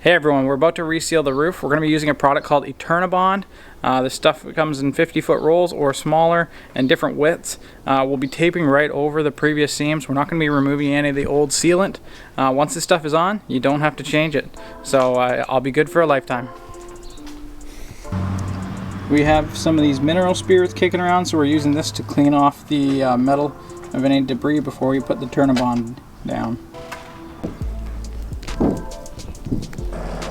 Hey everyone, we're about to reseal the roof. We're going to be using a product called Eternabond. This stuff comes in 50-foot rolls or smaller and different widths. We'll be taping right over the previous seams. We're not going to be removing any of the old sealant. Once this stuff is on, you don't have to change it. So I'll be good for a lifetime. We have some of these mineral spirits kicking around, so we're using this to clean off the metal of any debris before we put the Eternabond down.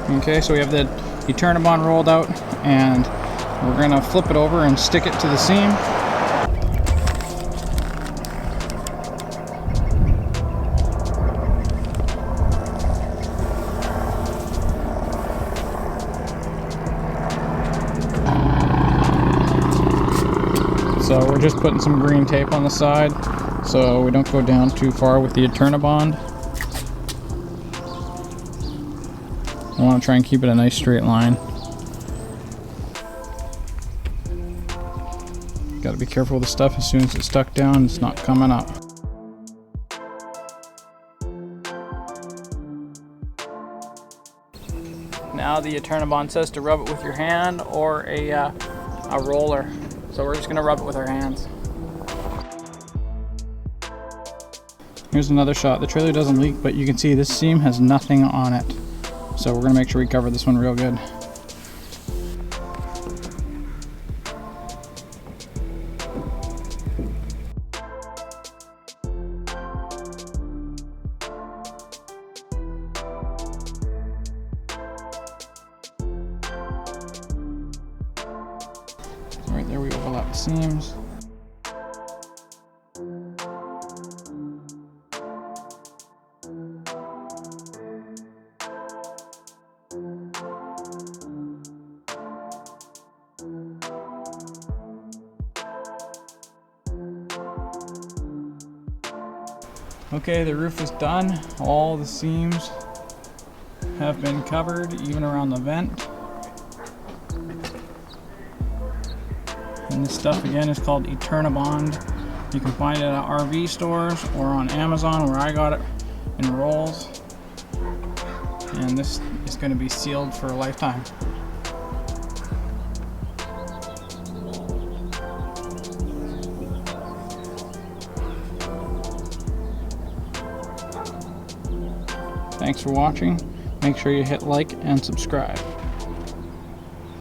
Okay, so we have the Eternabond rolled out, and we're going to flip it over and stick it to the seam. So we're just putting some green tape on the side so we don't go down too far with the Eternabond. I want to try and keep it a nice straight line. Got to be careful with the stuff. As soon as it's stuck down, it's not coming up. Now the Eternabond says to rub it with your hand or a roller. So we're just going to rub it with our hands. Here's another shot. The trailer doesn't leak, but you can see this seam has nothing on it. So we're going to make sure we cover this one real good. Right there we overlap the seams. Okay, the roof is done. All the seams have been covered, even around the vent. And this stuff again is called Eternabond. You can find it at RV stores or on Amazon, where I got it in rolls. And this is going to be sealed for a lifetime. Thanks for watching. Make sure you hit like and subscribe.